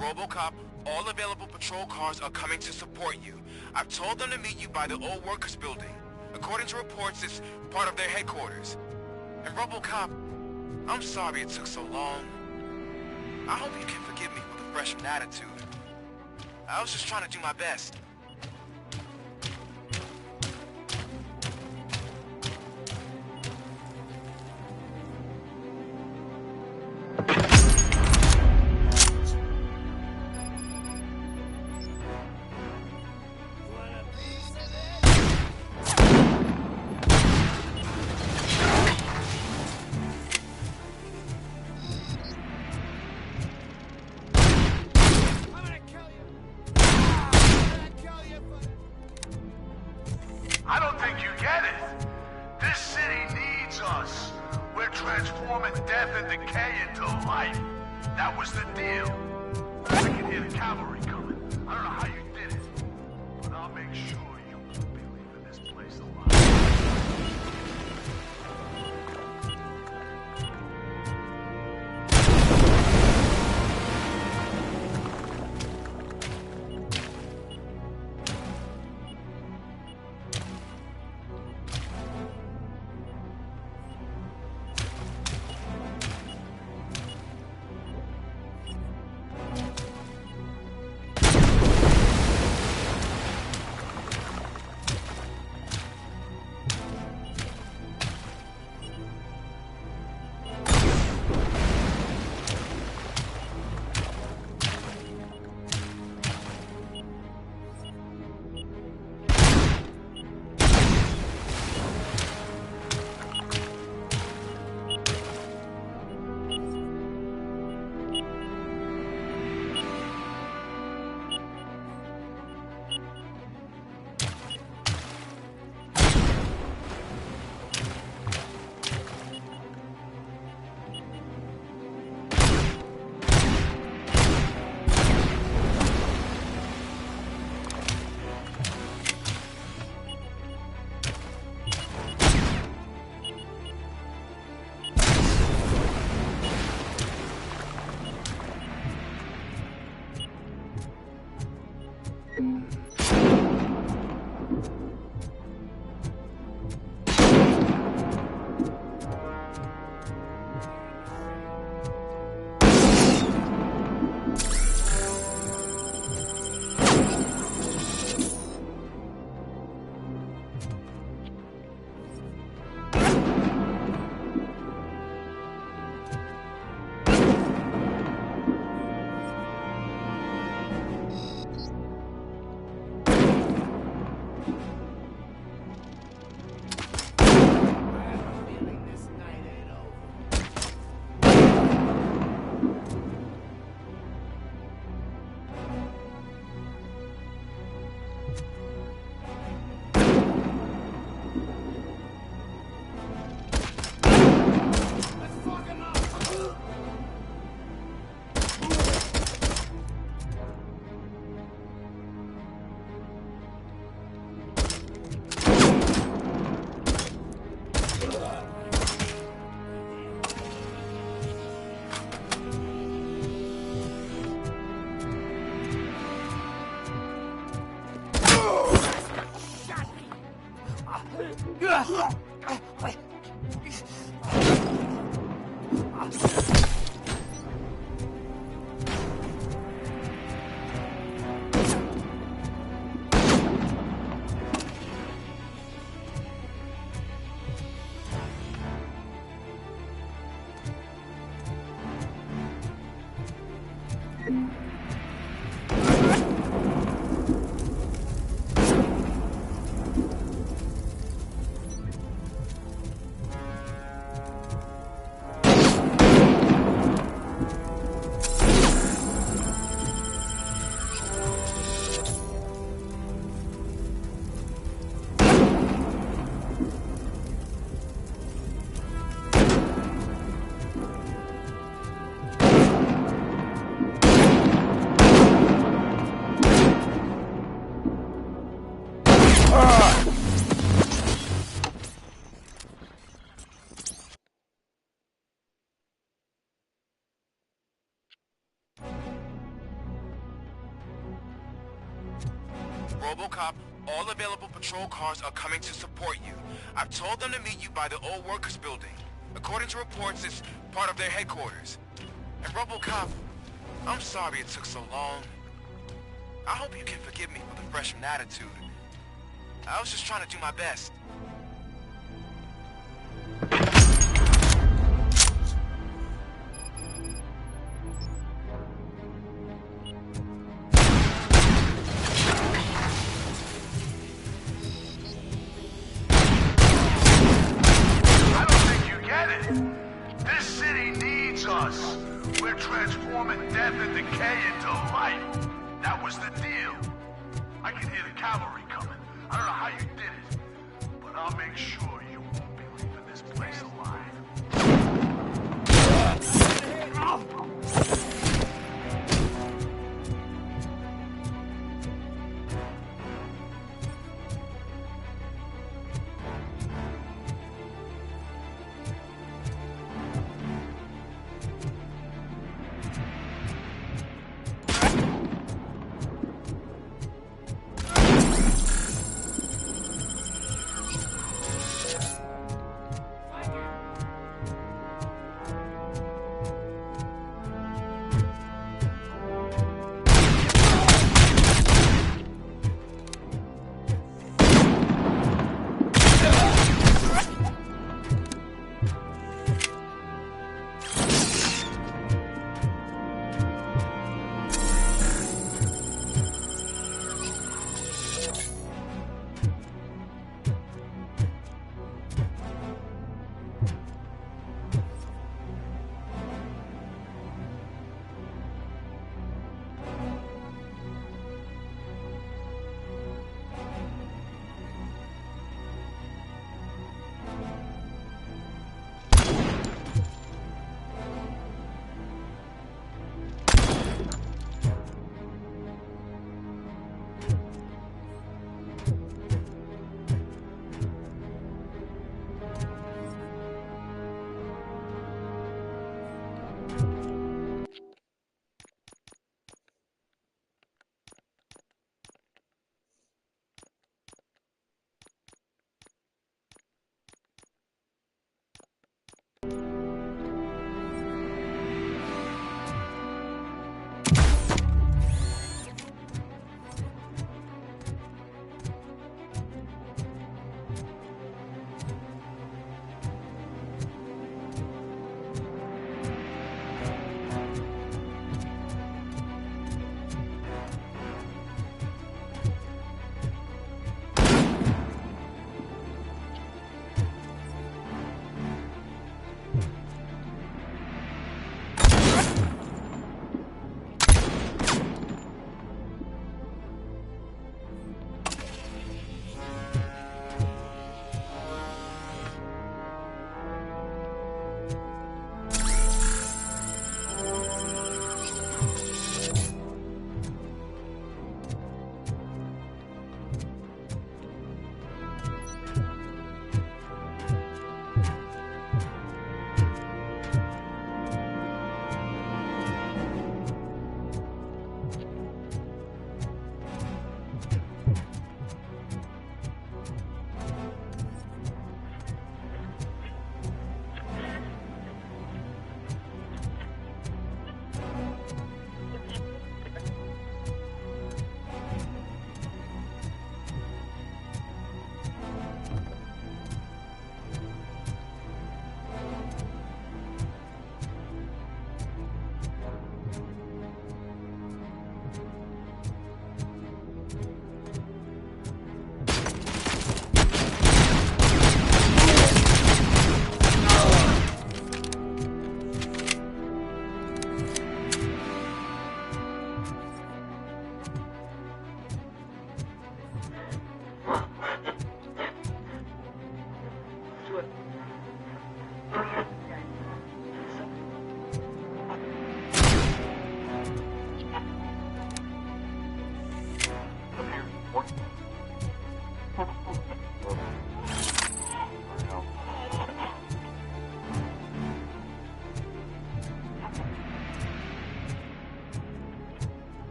Robocop, all available patrol cars are coming to support you. I've told them to meet you by the old workers building. According to reports, it's part of their headquarters. And Robocop, I'm sorry it took so long. I hope you can forgive me with a freshman attitude. I was just trying to do my best. I don't think you get it. This city needs us. We're transforming death and decay into life. That was the deal. I can hear the cavalry coming. I don't know how you did it, but I'll make sure you won't be leaving this place alive. Robocop, all available patrol cars are coming to support you. I've told them to meet you by the old workers building. According to reports, it's part of their headquarters. And Robocop, I'm sorry it took so long. I hope you can forgive me for the freshman attitude. I was just trying to do my best. Us. We're transforming death and decay into life. That was the deal. I can hear the cavalry coming. I don't know how you did it, but I'll make sure you won't be leaving this place alive.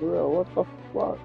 Bro, what the fuck?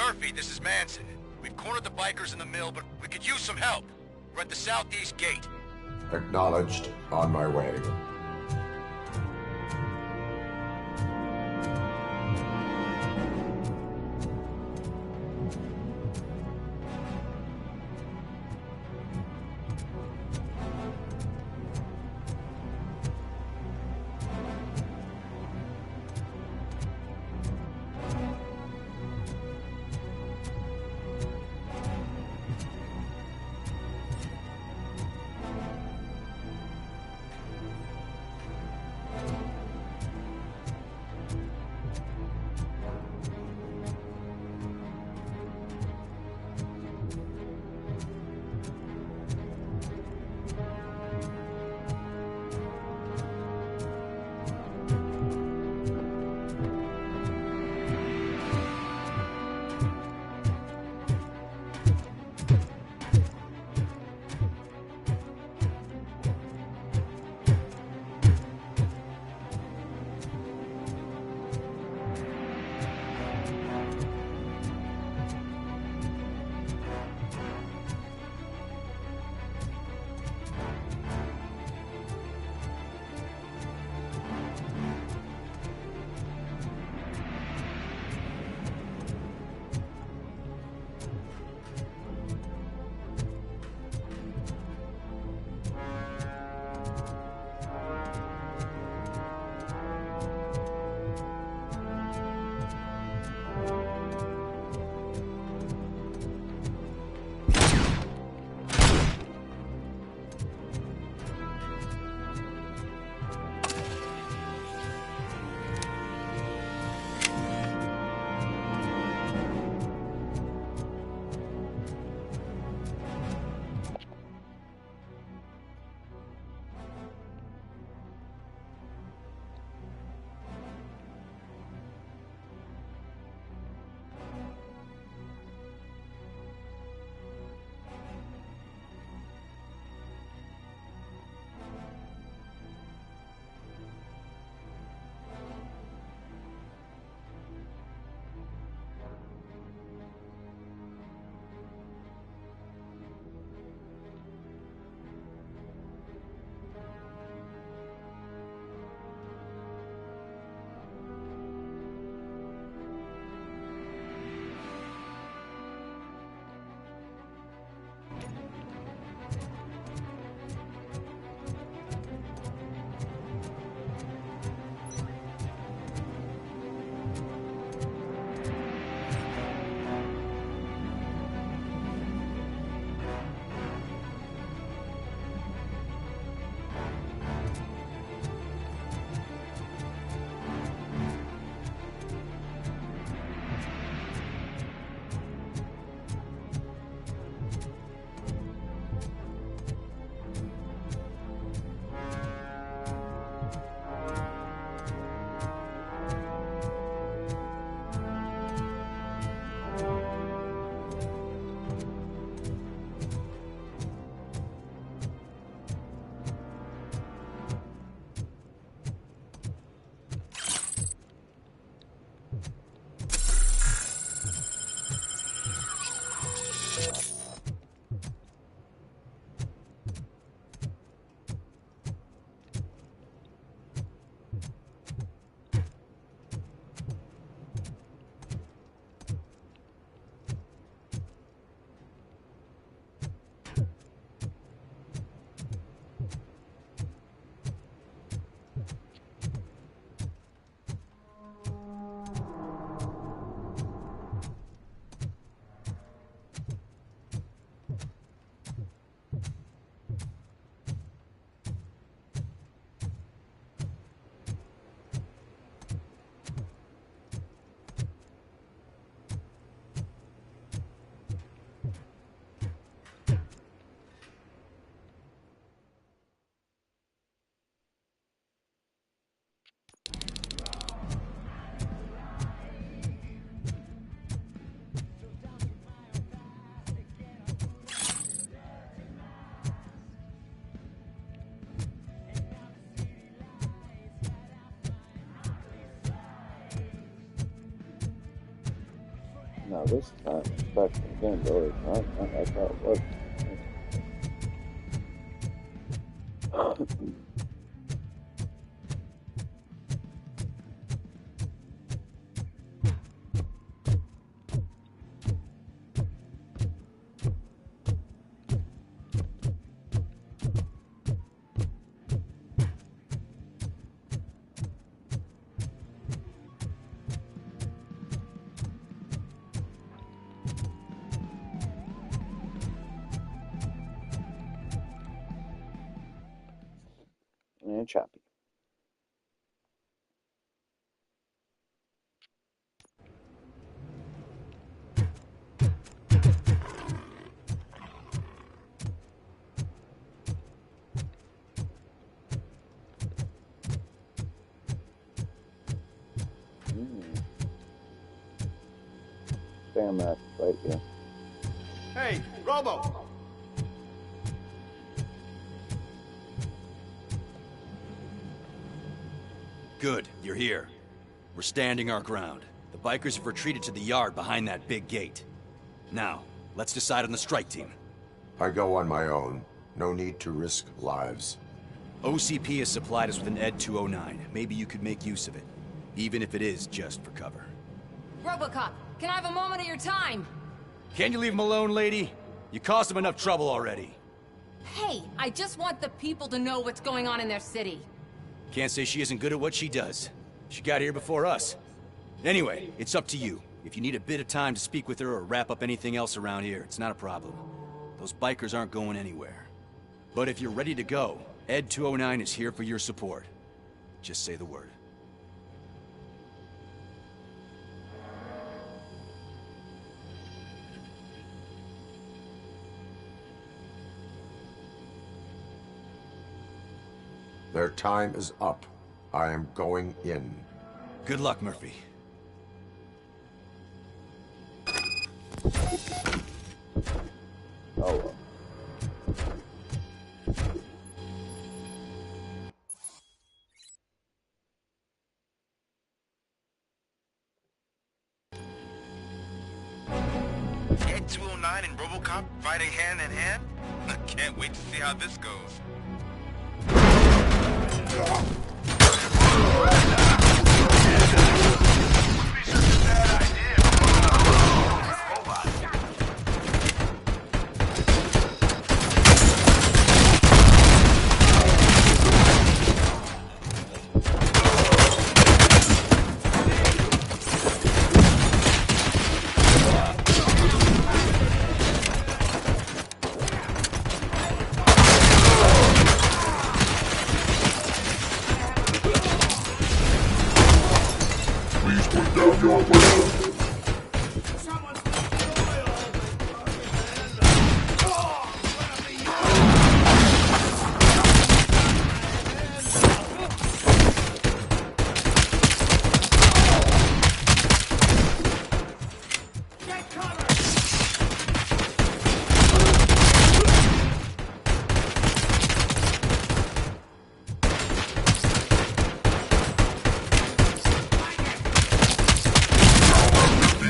Murphy, this is Manson. We've cornered the bikers in the mill, but we could use some help. We're at the southeast gate. Acknowledged. On my way. Now this time, back again, though, that's how it works. And choppy. Damn, that's right here. Hey, Robo! Good, you're here. We're standing our ground. The bikers have retreated to the yard behind that big gate. Now, let's decide on the strike team. I go on my own. No need to risk lives. OCP has supplied us with an ED 209. Maybe you could make use of it, even if it is just for cover. Robocop, can I have a moment of your time? Can you leave him alone, lady? You caused him enough trouble already. Hey, I just want the people to know what's going on in their city. Can't say she isn't good at what she does. She got here before us. Anyway, it's up to you. If you need a bit of time to speak with her or wrap up anything else around here, it's not a problem. Those bikers aren't going anywhere. But if you're ready to go, ED 209 is here for your support. Just say the word. Their time is up. I am going in. Good luck, Murphy. Oh, well. ED 209 and Robocop fighting hand in hand? I can't wait to see how this goes.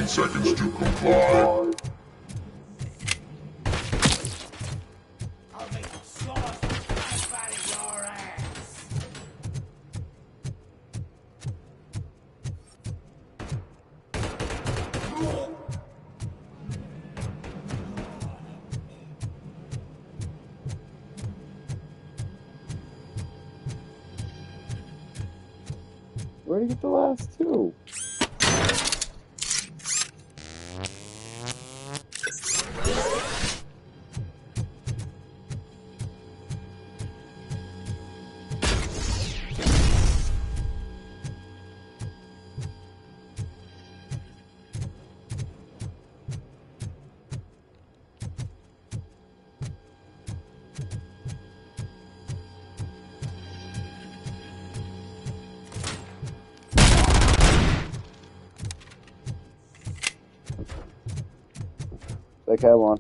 Seconds to comply. I'll make a sauce right out of your ass. Where'd you get the last two? Take that one.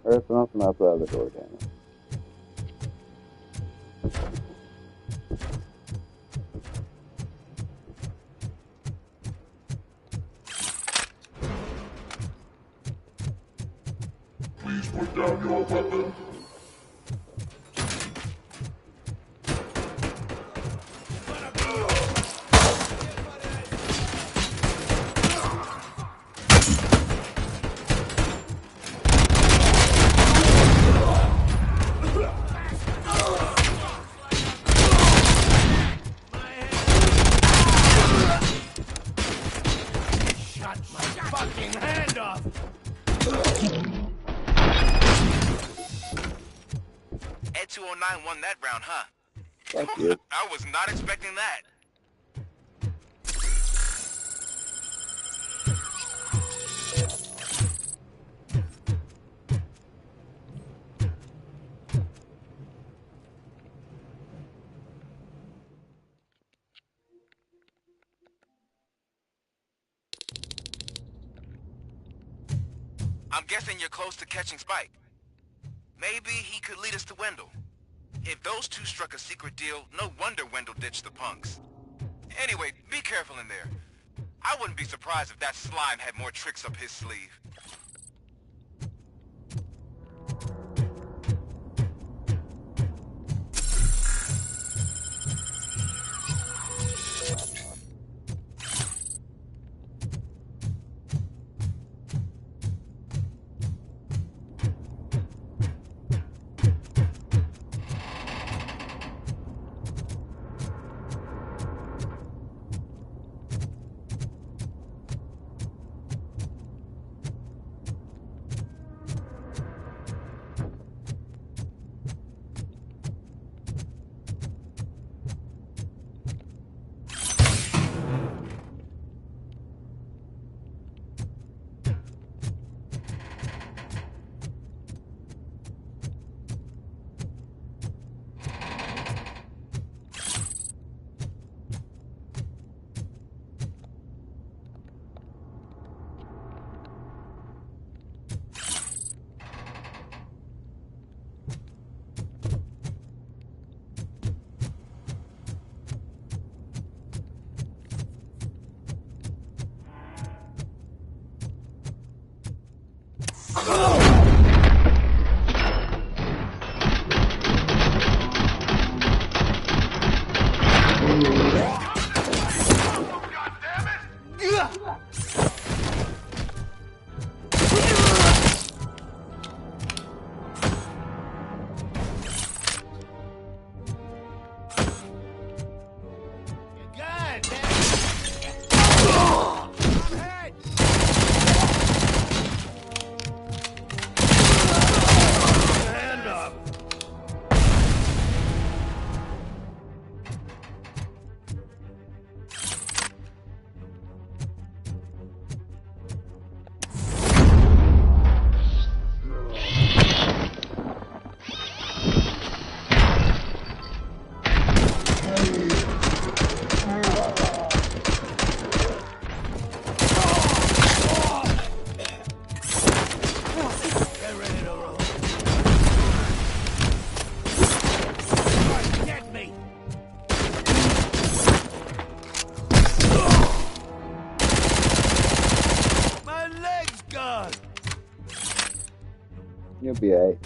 There's nothing outside the door, damn it. Put down your weapon. Ed 209 won that round, huh? Thank you. I was not expecting that. I'm guessing you're close to catching Spike. Maybe he could lead us to Wendell. If those two struck a secret deal, no wonder Wendell ditched the punks. Anyway, be careful in there. I wouldn't be surprised if that slime had more tricks up his sleeve. You'll be alright.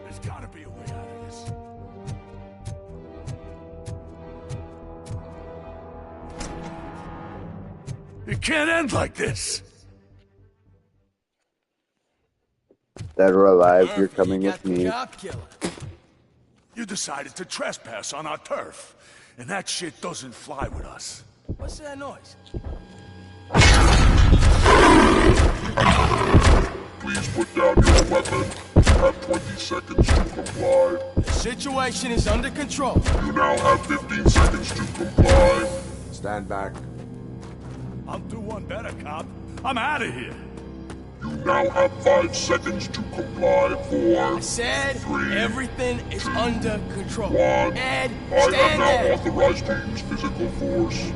There's gotta be a way out of this. It can't end like this. Dead or alive, you're coming with me. Cop killer. You decided to trespass on our turf, and that shit doesn't fly with us. What's that noise? Please put down your weapon. You have 20 seconds to comply. The situation is under control. You now have 15 seconds to comply. Stand back. I'm through one better, cop. I'm out of here. You now have 5 seconds to comply. 4, I said 3, everything is under control. 1. Ed, I am stand now there. authorized to use physical force.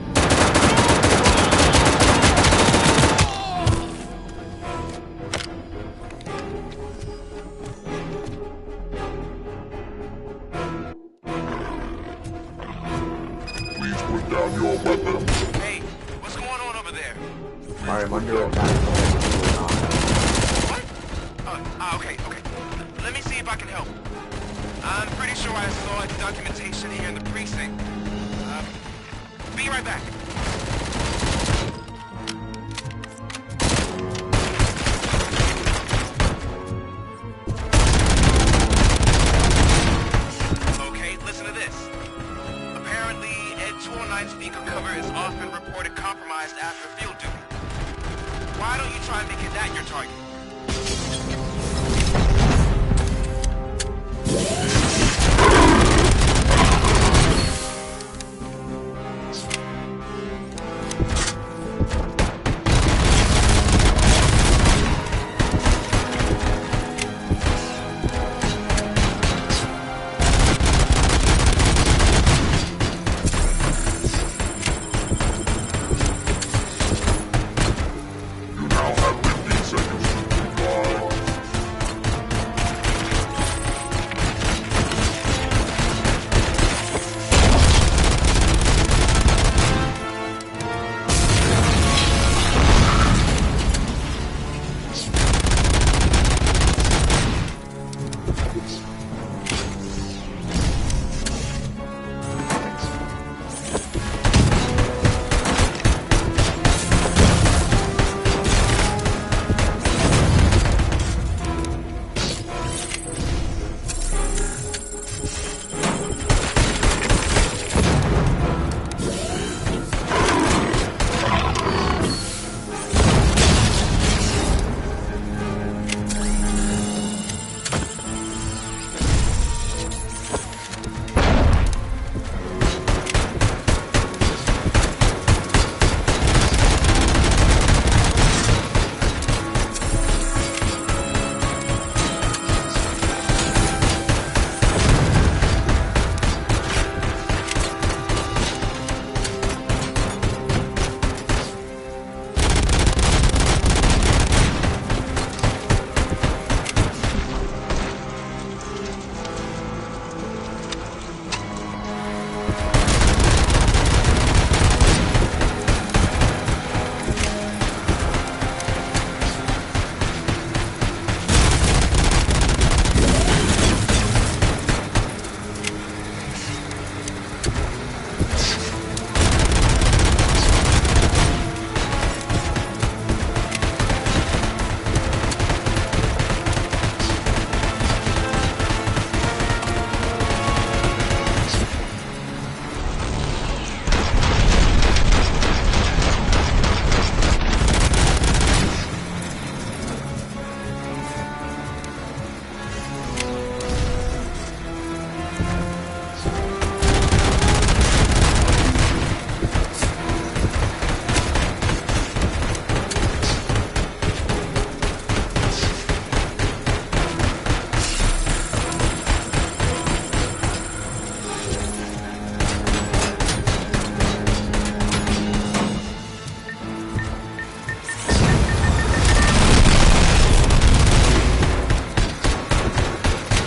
Please put down your weapon. Hey, what's going on over there? I am under attack. What? Okay. Let me see if I can help. I'm pretty sure I saw its documentation here in the precinct. Be right back. Okay, listen to this. Apparently, Ed 209's speaker cover is often reported compromised after field duty. Why don't you try making that your target? You now have 15 seconds to comply.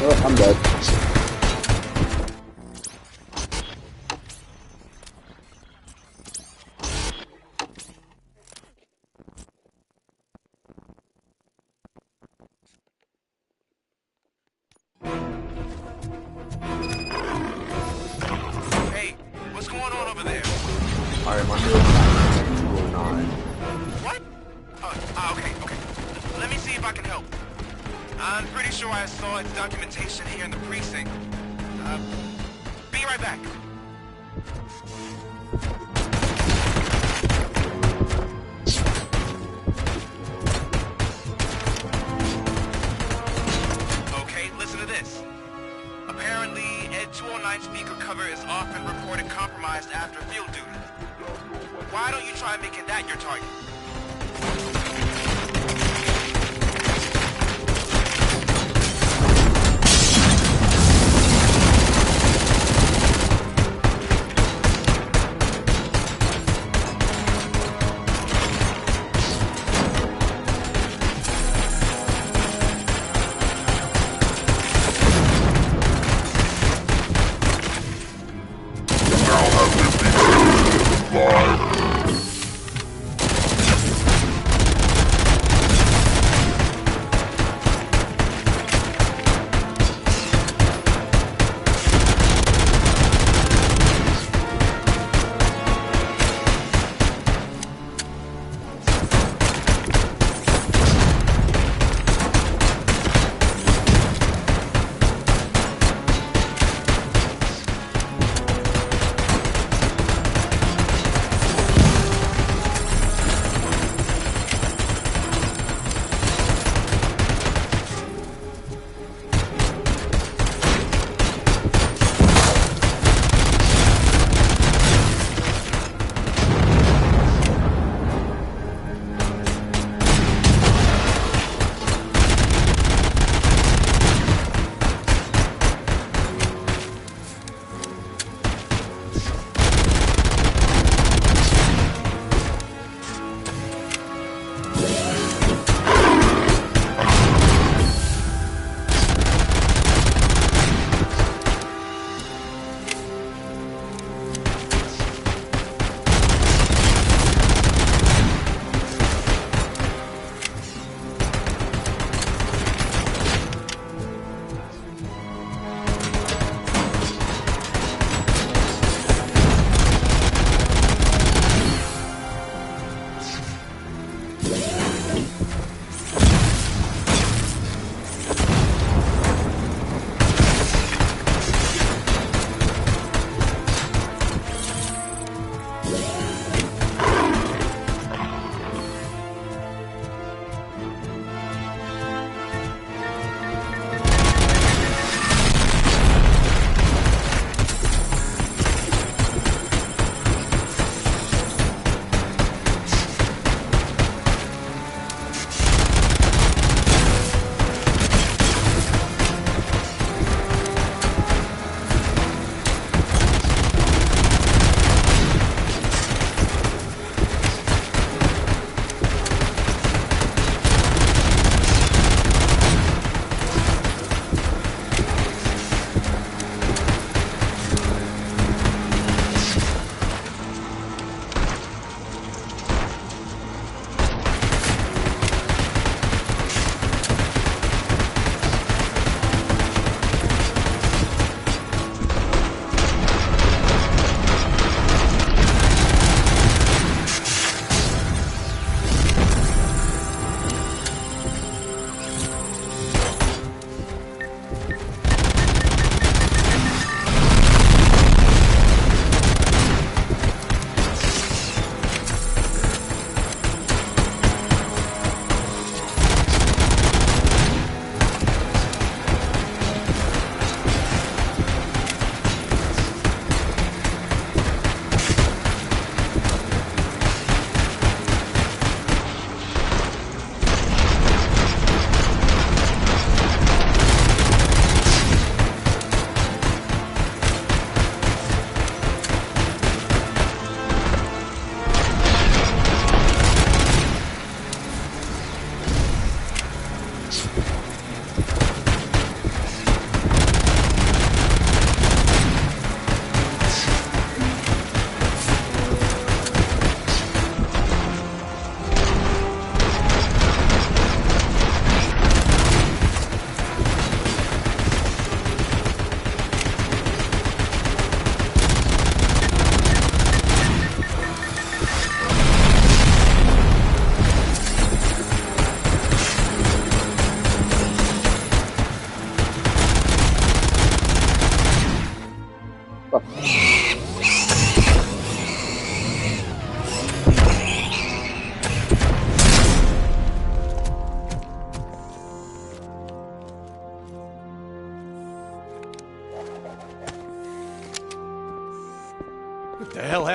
Oh, I'm dead. Hey, what's going on over there? I am under attack. 209. What? Okay. Let me see if I can help. I'm pretty sure I saw its documentation here in the precinct. Be right back. Okay, listen to this. Apparently, Ed 209 speaker cover is often reported compromised after field duty. Why don't you try making that your target?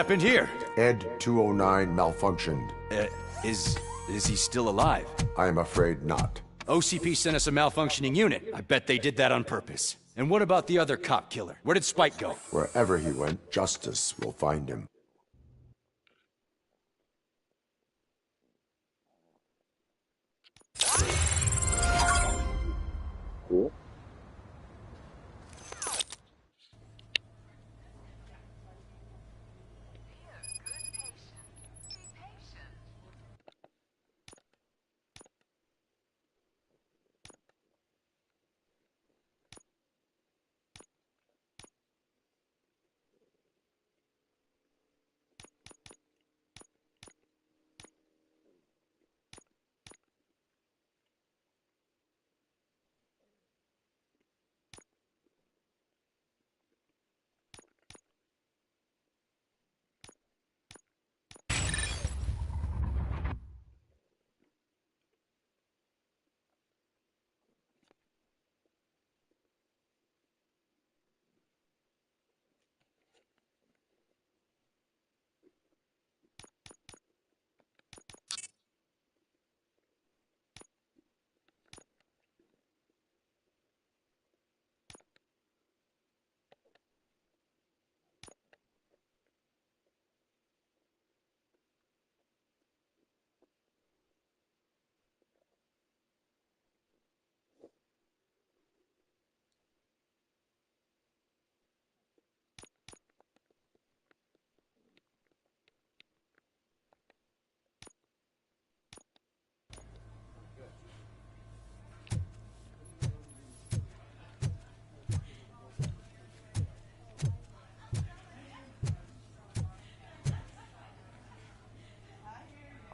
happened here? Ed 209 malfunctioned. Is he still alive? I am afraid not. OCP sent us a malfunctioning unit. I bet they did that on purpose. And what about the other cop killer? Where did Spike go? Wherever he went, justice will find him. Cool.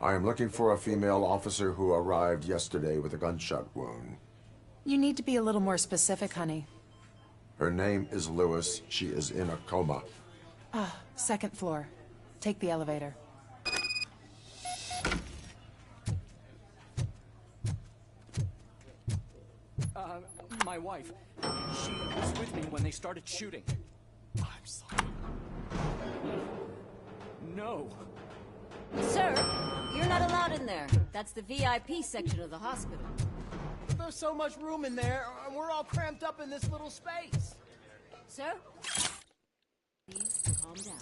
I am looking for a female officer who arrived yesterday with a gunshot wound. You need to be a little more specific, honey. Her name is Lewis. She is in a coma. Second floor. Take the elevator. My wife. She was with me when they started shooting. I'm sorry. No. Sir, you're not allowed in there. That's the VIP section of the hospital. There's so much room in there, and we're all cramped up in this little space. Sir? Please calm down.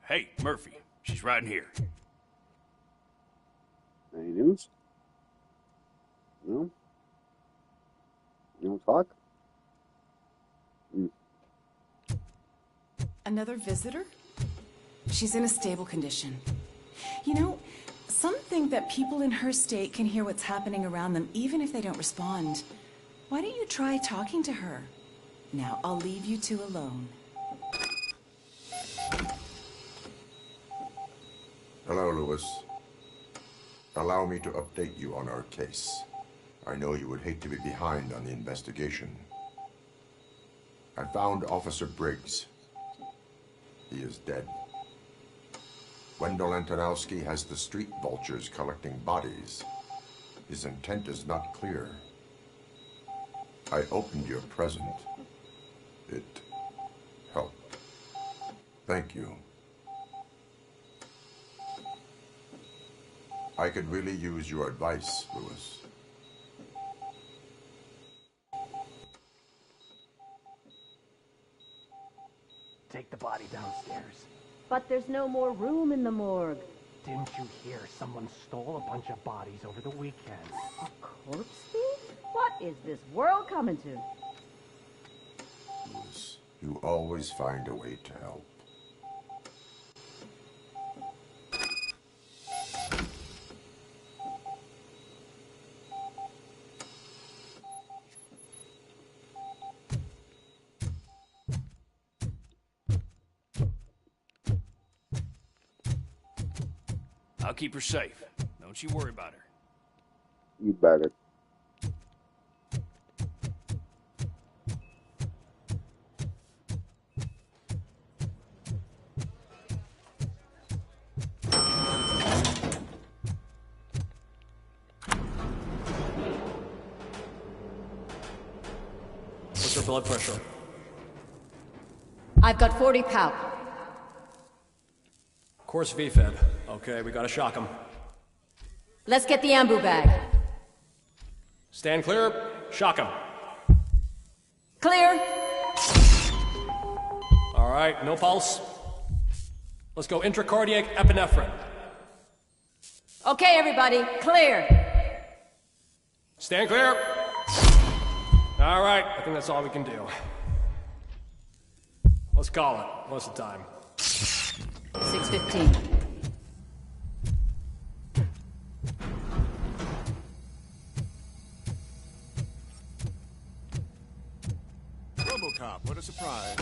Hey, Murphy. She's right in here. Any news? No? You don't talk? Another visitor? She's in a stable condition. You know, some think that people in her state can hear what's happening around them even if they don't respond. Why don't you try talking to her? Now, I'll leave you two alone. Hello, Lewis. Allow me to update you on our case. I know you would hate to be behind on the investigation. I found Officer Briggs. He is dead. Wendell Antonowski has the street vultures collecting bodies. His intent is not clear. I opened your present. It helped. Thank you. I could really use your advice, Lewis. Take the body downstairs. But there's no more room in the morgue. Didn't you hear someone stole a bunch of bodies over the weekend? A corpse thief? What is this world coming to? Lewis, you always find a way to help. I'll keep her safe. Don't you worry about her. You better. What's her blood pressure? I've got 40 pow. Course VFib. Okay, we gotta shock him. Let's get the ambu bag. Stand clear. Shock him. Clear. All right, no pulse. Let's go intracardiac epinephrine. Okay, everybody, clear. Stand clear. All right, I think that's all we can do. Let's call it. What's the time? 6:15. Robocop, what a surprise.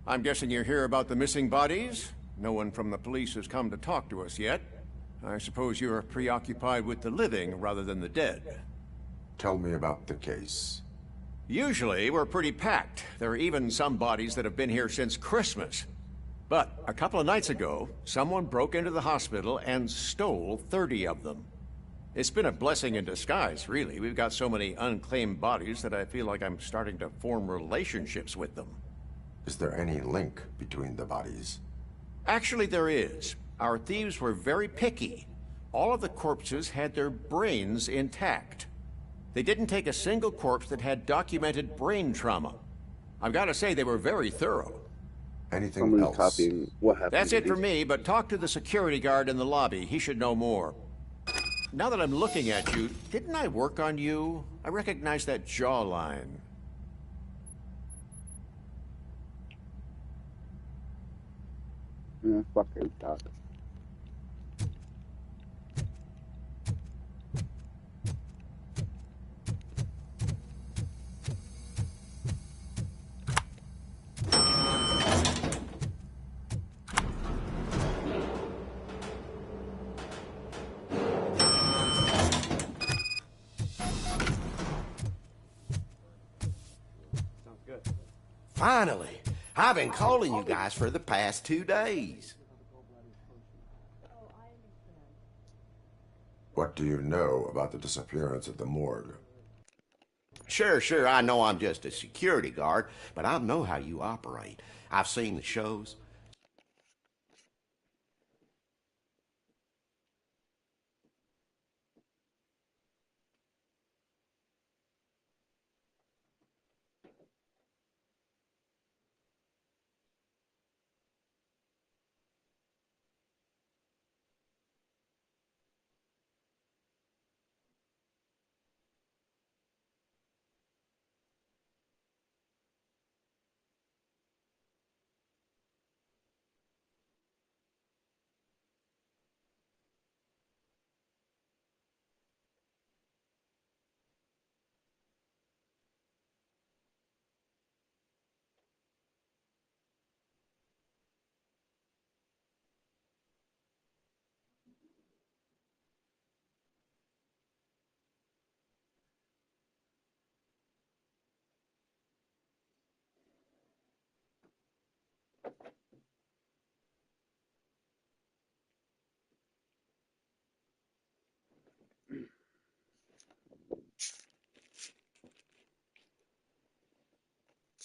I'm guessing you're here about the missing bodies? No one from the police has come to talk to us yet. I suppose you're preoccupied with the living rather than the dead. Tell me about the case. Usually, we're pretty packed. There are even some bodies that have been here since Christmas. But a couple of nights ago, someone broke into the hospital and stole 30 of them. It's been a blessing in disguise, really. We've got so many unclaimed bodies that I feel like I'm starting to form relationships with them. Is there any link between the bodies? Actually, there is. Our thieves were very picky. All of the corpses had their brains intact. They didn't take a single corpse that had documented brain trauma. I've got to say, they were very thorough. Anything else? Copying what happened. That's it for me, but talk to the security guard in the lobby. He should know more. Now that I'm looking at you, didn't I work on you? I recognize that jawline. Fucking talk. Finally! I've been calling you guys for the past 2 days. What do you know about the disappearance at the morgue? Sure, I know I'm just a security guard, but I know how you operate. I've seen the shows.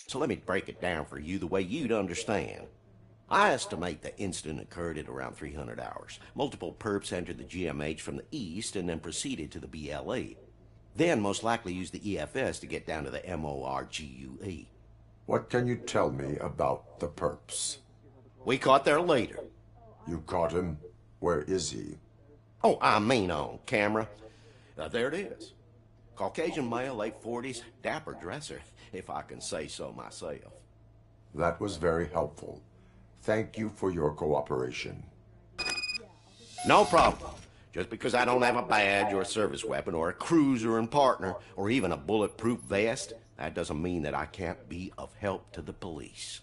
So let me break it down for you the way you'd understand. I estimate the incident occurred at around 300 hours. Multiple perps entered the GMH from the east and then proceeded to the BLE. Then most likely used the EFS to get down to the MORGUE. What can you tell me about the perps? We caught their leader. You caught him? Where is he? Oh, I mean on camera. There it is. Caucasian male, late 40s, dapper dresser, if I can say so myself. That was very helpful. Thank you for your cooperation. No problem. Just because I don't have a badge or a service weapon or a cruiser and partner or even a bulletproof vest, that doesn't mean that I can't be of help to the police.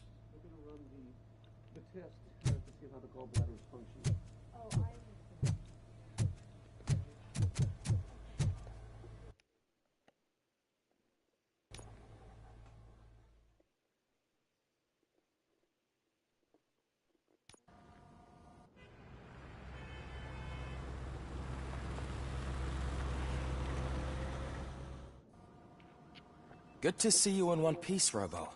Good to see you in one piece, Robo.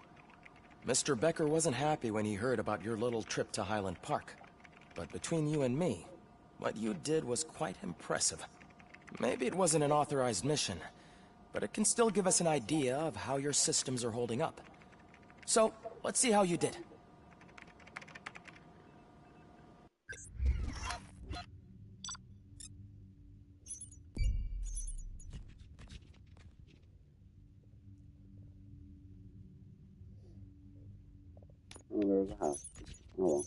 Mr. Becker wasn't happy when he heard about your little trip to Highland Park. But between you and me, what you did was quite impressive. Maybe it wasn't an authorized mission, but it can still give us an idea of how your systems are holding up. So, let's see how you did. Oh, there's a house. Oh well.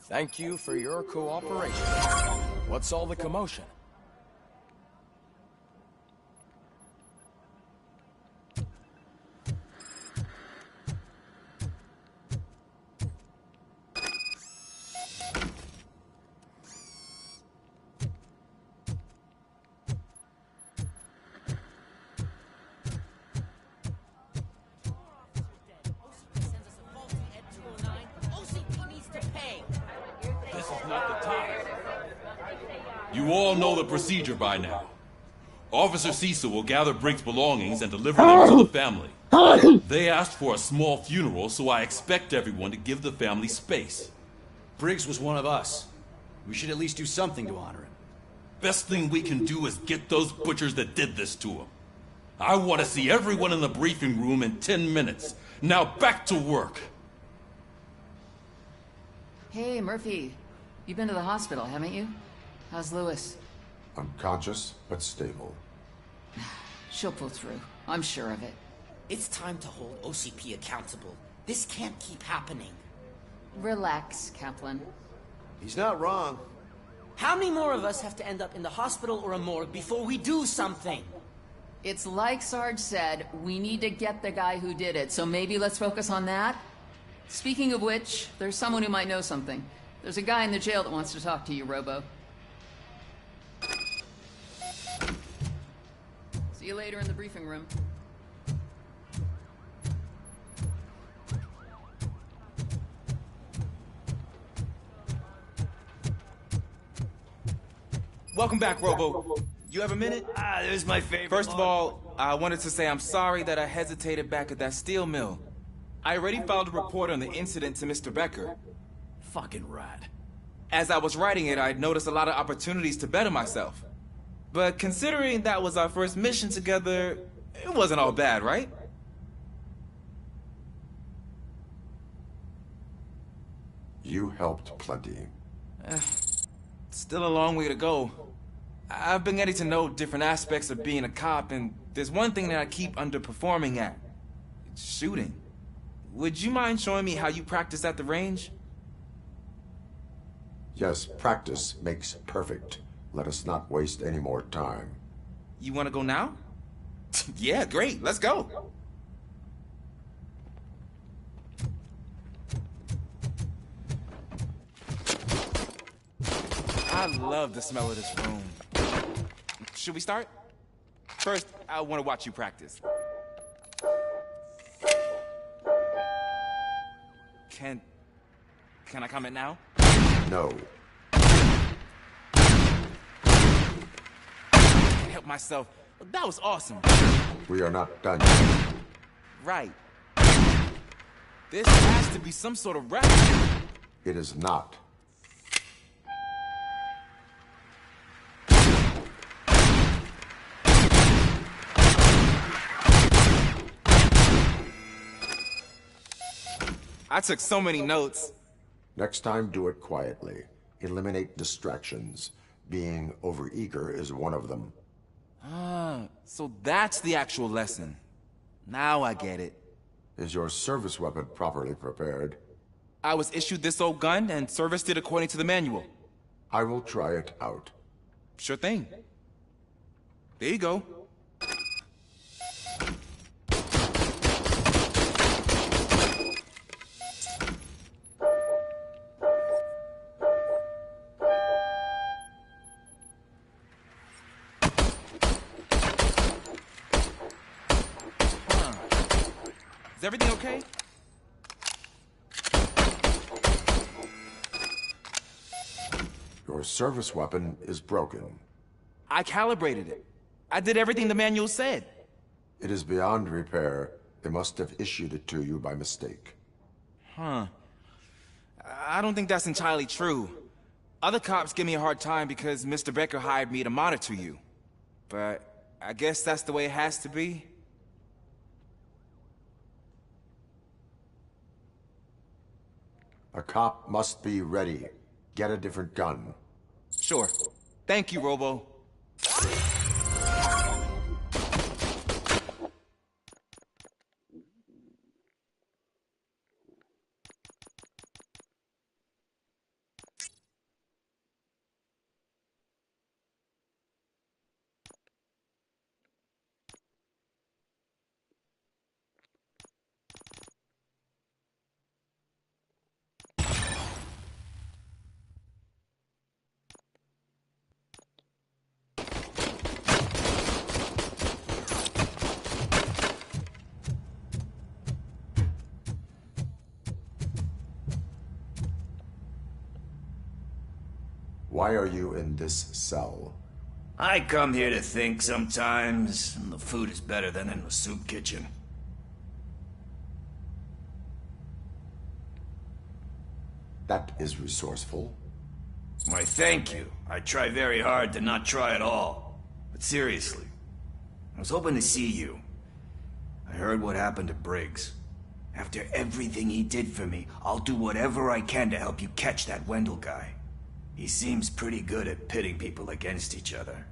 Thank you for your cooperation. What's all the commotion? You all know the procedure by now. Officer Cecil will gather Briggs' belongings and deliver them to the family. They asked for a small funeral, so I expect everyone to give the family space. Briggs was one of us. We should at least do something to honor him. Best thing we can do is get those butchers that did this to him. I want to see everyone in the briefing room in 10 minutes. Now back to work. Hey, Murphy. You've been to the hospital, haven't you? How's Lewis? Unconscious, but stable. She'll pull through. I'm sure of it. It's time to hold OCP accountable. This can't keep happening. Relax, Kaplan. He's not wrong. How many more of us have to end up in the hospital or a morgue before we do something? It's like Sarge said, we need to get the guy who did it, so maybe let's focus on that? Speaking of which, there's someone who might know something. There's a guy in the jail that wants to talk to you, Robo. See you later in the briefing room. Welcome back, Robo. You have a minute? This is my favorite. First of all, I wanted to say I'm sorry that I hesitated back at that steel mill. I already filed a report on the incident to Mr. Becker. Fucking rad. As I was writing it, I'd noticed a lot of opportunities to better myself. But considering that was our first mission together, it wasn't all bad, right? You helped plenty. Still a long way to go. I've been getting to know different aspects of being a cop, and there's one thing that I keep underperforming at. It's shooting. Would you mind showing me how you practice at the range? Yes, practice makes perfect. Let us not waste any more time. You want to go now? Yeah, great. Let's go. I love the smell of this room. Should we start? First, I want to watch you practice. Can I comment now? No. Can't help myself. That was awesome. We are not done yet. Right. This has to be some sort of rap. It is not. I took so many notes. Next time, do it quietly. Eliminate distractions. Being overeager is one of them. Ah, so that's the actual lesson. Now I get it. Is your service weapon properly prepared? I was issued this old gun and serviced it according to the manual. I will try it out. Sure thing. There you go. okay? Your service weapon is broken. I calibrated it. I did everything the manual said. It is beyond repair. They must have issued it to you by mistake. Huh. I don't think that's entirely true. Other cops give me a hard time because Mr. Becker hired me to monitor you. But I guess that's the way it has to be. A cop must be ready. Get a different gun. Sure. Thank you, Robo. Why are you in this cell? I come here to think sometimes, and the food is better than in the soup kitchen. That is resourceful. Why, thank you. I try very hard to not try at all. But seriously, I was hoping to see you. I heard what happened to Briggs. After everything he did for me, I'll do whatever I can to help you catch that Wendell guy. He seems pretty good at pitting people against each other.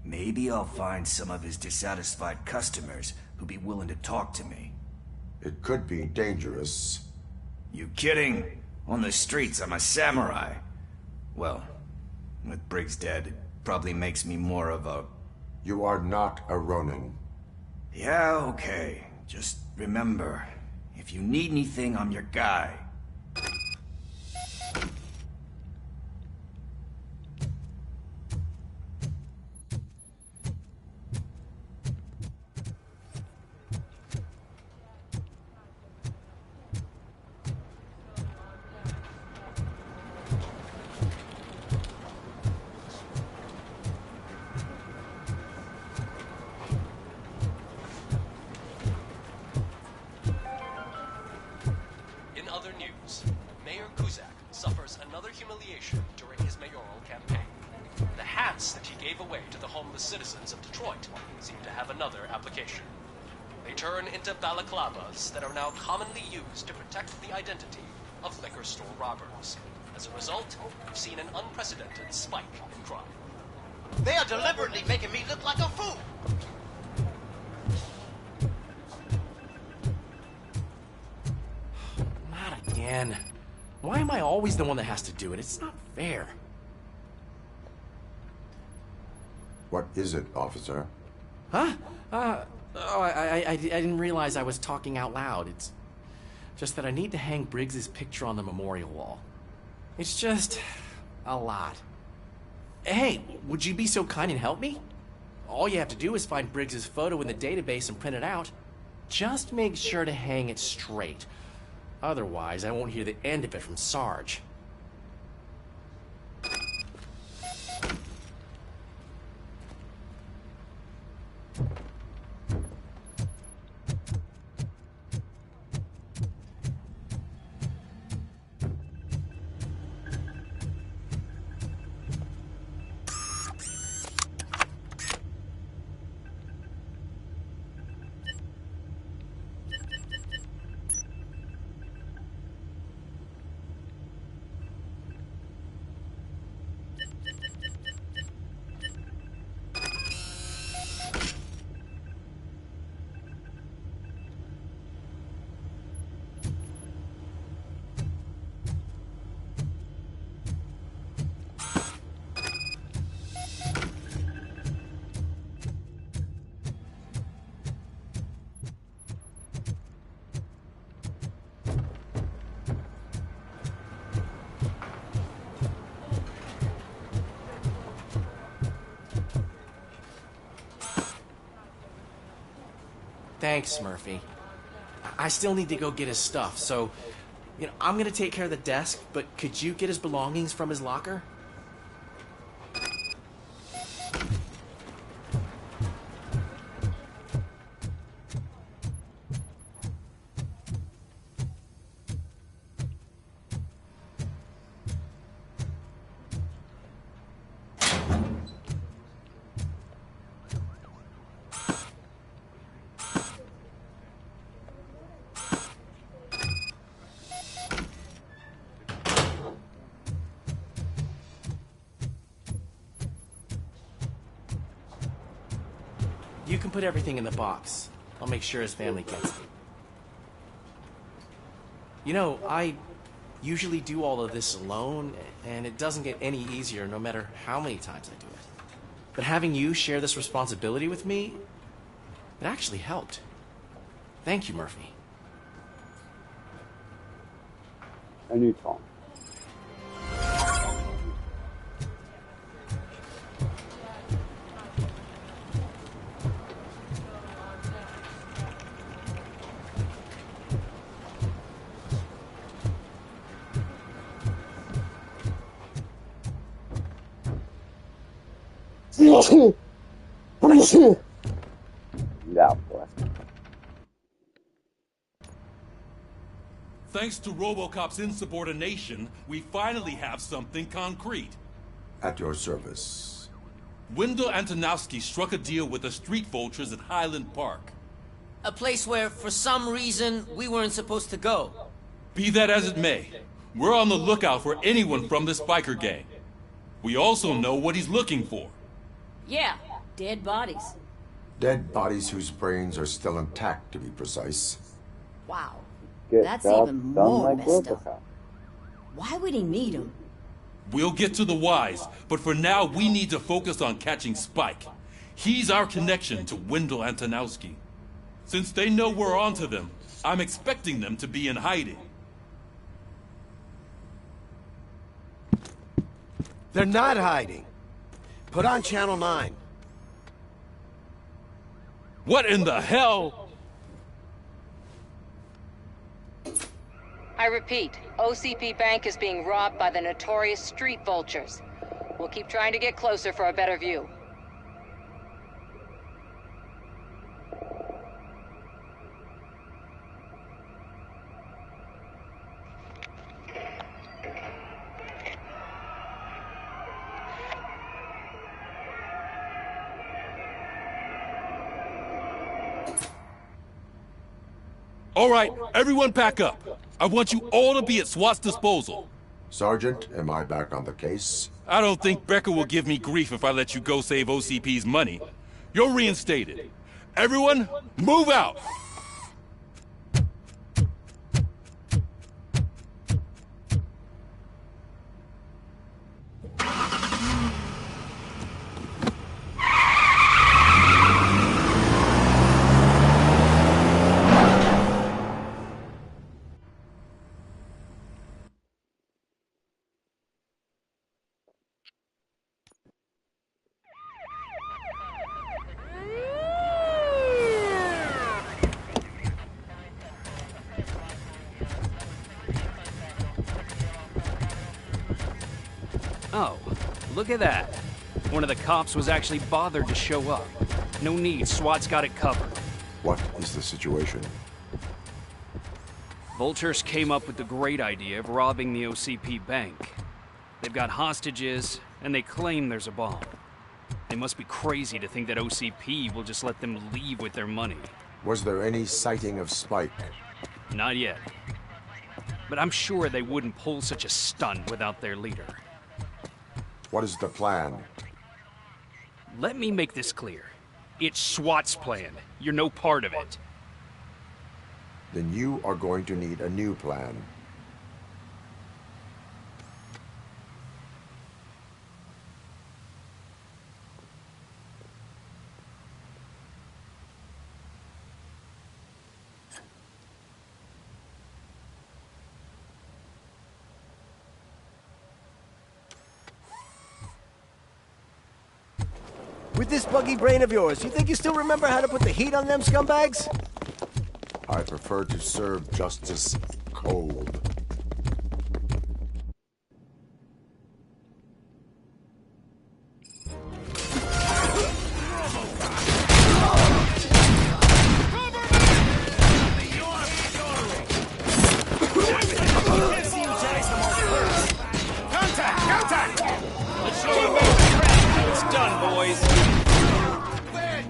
Maybe I'll find some of his dissatisfied customers who'd be willing to talk to me. It could be dangerous. You kidding? On the streets, I'm a samurai. Well, with Briggs dead, it probably makes me more of a... You are not a Ronin. Yeah, okay. Just remember, if you need anything, I'm your guy. Citizens of Detroit seem to have another application. They turn into balaclavas that are now commonly used to protect the identity of liquor store robbers. As a result, we've seen an unprecedented spike in crime. They are deliberately making me look like a fool! Not again. Why am I always the one that has to do it? It's not fair. What is it, officer? Huh? I didn't realize I was talking out loud. It's just that I need to hang Briggs's picture on the memorial wall. It's just a lot. Hey, would you be so kind and help me? All you have to do is find Briggs's photo in the database and print it out. Just make sure to hang it straight. Otherwise, I won't hear the end of it from Sarge. Thanks, Murphy. I still need to go get his stuff, so, I'm gonna take care of the desk, but could you get his belongings from his locker? You can put everything in the box. I'll make sure his family gets it. I usually do all of this alone, and it doesn't get any easier no matter how many times I do it. But having you share this responsibility with me, it actually helped. Thank you, Murphy. Anytime. Yeah, boy. Thanks to Robocop's insubordination, we finally have something concrete. At your service. Wendell Antonowski struck a deal with the street vultures at Highland Park. A place where, for some reason, we weren't supposed to go. Be that as it may, we're on the lookout for anyone from this biker gang. We also know what he's looking for. Yeah, dead bodies. Dead bodies whose brains are still intact, to be precise. Wow. Get That's job even done more like messed Robocop. up. Why would he need them? We'll get to the whys, but for now we need to focus on catching Spike. He's our connection to Wendell Antonowski. Since they know we're onto them, I'm expecting them to be in hiding. They're not hiding. Put on Channel 9. What in the hell? I repeat, OCP Bank is being robbed by the notorious street vultures. We'll keep trying to get closer for a better view. All right, everyone pack up. I want you all to be at SWAT's disposal. Sergeant, am I back on the case? I don't think Becker will give me grief if I let you go save OCP's money. You're reinstated. Everyone, move out! Oh, look at that. One of the cops was actually bothered to show up. No need, SWAT's got it covered. What is the situation? Vultures came up with the great idea of robbing the OCP bank. They've got hostages, and they claim there's a bomb. They must be crazy to think that OCP will just let them leave with their money. Was there any sighting of Spike? Not yet. But I'm sure they wouldn't pull such a stunt without their leader. What is the plan? Let me make this clear. It's SWAT's plan. You're no part of it. Then you are going to need a new plan. With this buggy brain of yours, you think you still remember how to put the heat on them scumbags? I prefer to serve justice cold.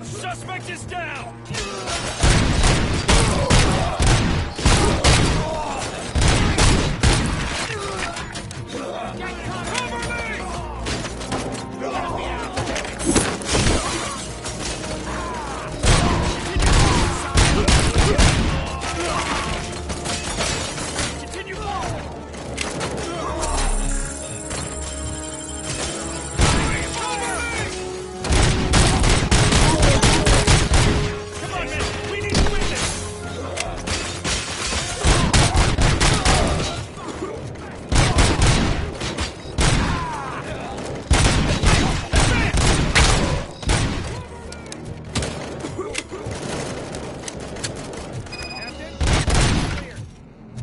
Suspect is down!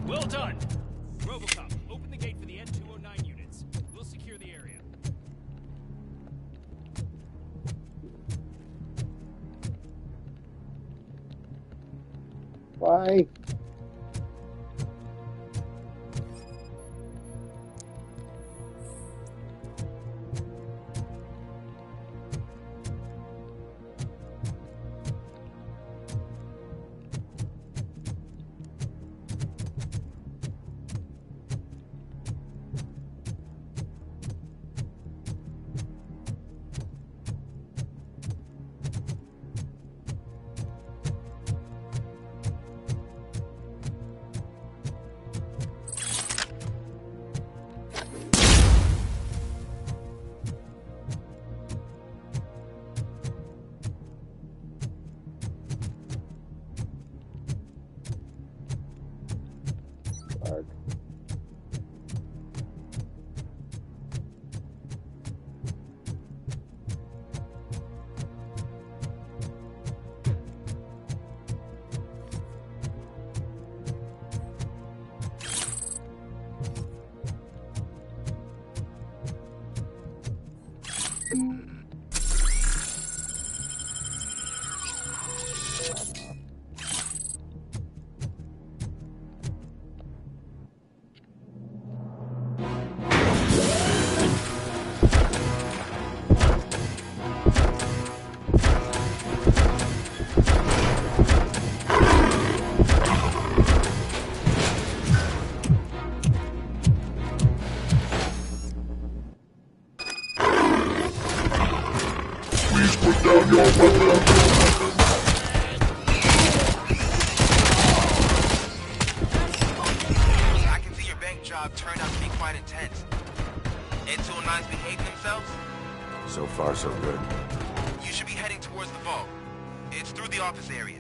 Well done! Robocop, open the gate for the N209 units. We'll secure the area. Why? I can see your bank job turned out to be quite intense. N209's behaving themselves? So far, so good. You should be heading towards the vault. It's through the office area.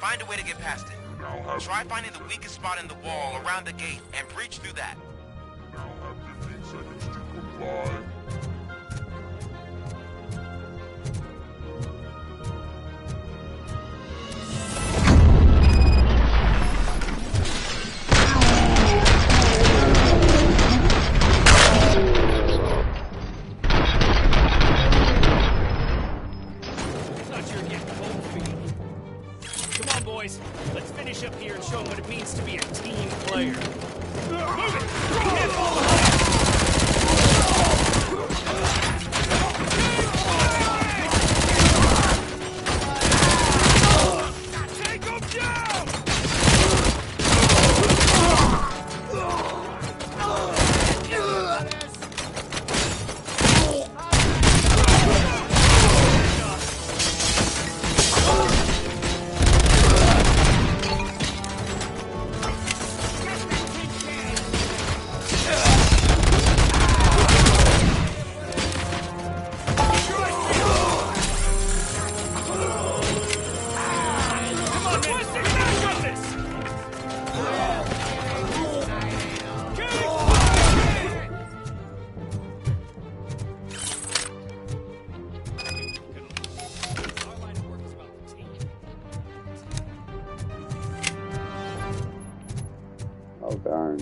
Find a way to get past it. Try finding the weakest spot in the wall around the gate and breach through that. Now have 15 seconds to comply. Let's finish up here and show them what it means to be a team player. Move it! Take him down! Oh, darn.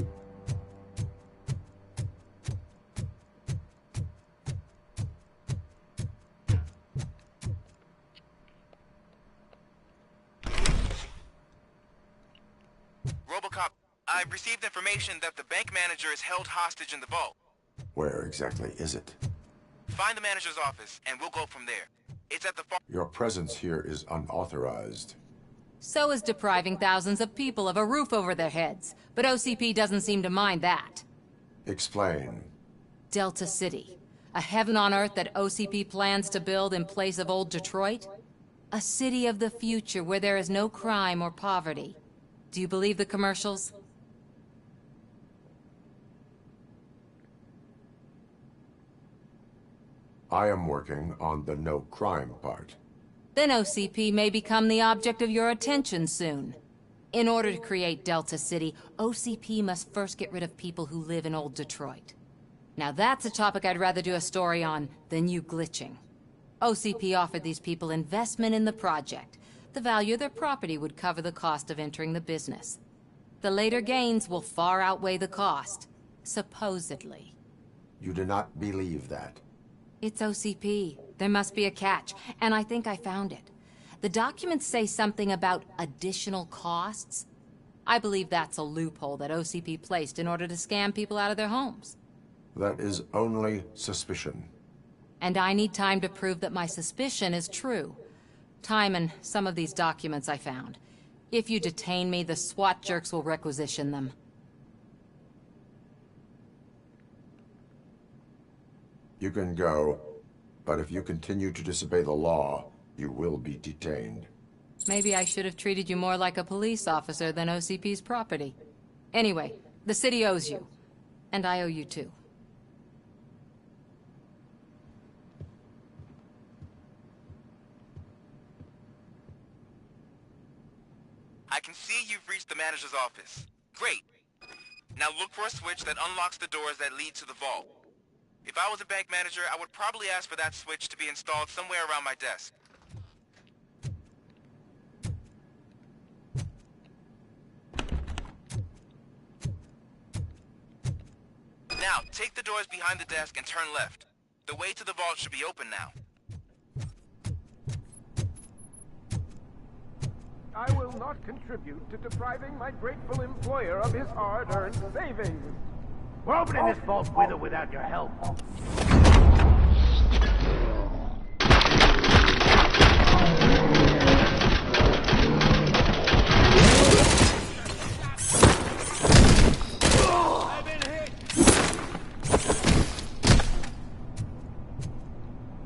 Robocop, I've received information that the bank manager is held hostage in the vault. Where exactly is it? Find the manager's office, and we'll go from there. It's at the far— Your presence here is unauthorized. So is depriving thousands of people of a roof over their heads. But OCP doesn't seem to mind that. Explain. Delta City. A heaven on earth that OCP plans to build in place of old Detroit? A city of the future where there is no crime or poverty. Do you believe the commercials? I am working on the no crime part. Then OCP may become the object of your attention soon. In order to create Delta City, OCP must first get rid of people who live in old Detroit. Now that's a topic I'd rather do a story on than you glitching. OCP offered these people investment in the project. The value of their property would cover the cost of entering the business. The later gains will far outweigh the cost, supposedly. You do not believe that? It's OCP. There must be a catch, and I think I found it. The documents say something about additional costs. I believe that's a loophole that OCP placed in order to scam people out of their homes. That is only suspicion. And I need time to prove that my suspicion is true. Time and some of these documents I found. If you detain me, the SWAT jerks will requisition them. You can go, but if you continue to disobey the law, you will be detained. Maybe I should have treated you more like a police officer than OCP's property. Anyway, the city owes you. And I owe you too. I can see you've reached the manager's office. Great. Now look for a switch that unlocks the doors that lead to the vault. If I was a bank manager, I would probably ask for that switch to be installed somewhere around my desk. Now, take the doors behind the desk and turn left. The way to the vault should be open now. I will not contribute to depriving my grateful employer of his hard-earned savings. We're opening this vault with or without your help.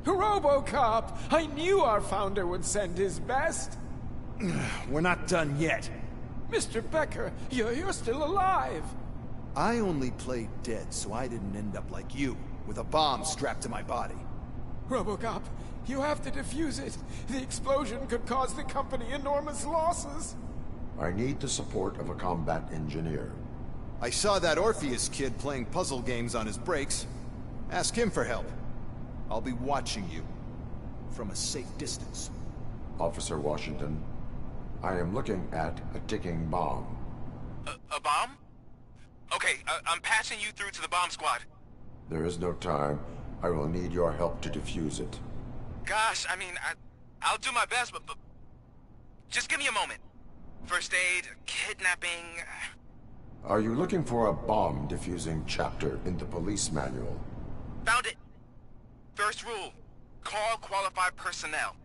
Robocop! I knew our founder would send his best. We're not done yet. Mr. Becker, you're still alive. I only played dead so I didn't end up like you, with a bomb strapped to my body. Robocop, you have to defuse it. The explosion could cause the company enormous losses. I need the support of a combat engineer. I saw that Orpheus kid playing puzzle games on his breaks. Ask him for help. I'll be watching you, from a safe distance. Officer Washington, I am looking at a ticking bomb. A bomb? Okay, I'm passing you through to the bomb squad. There is no time. I will need your help to defuse it. Gosh, I mean, I'll do my best, but just give me a moment. First aid, kidnapping... Are you looking for a bomb defusing chapter in the police manual? Found it! First rule, call qualified personnel.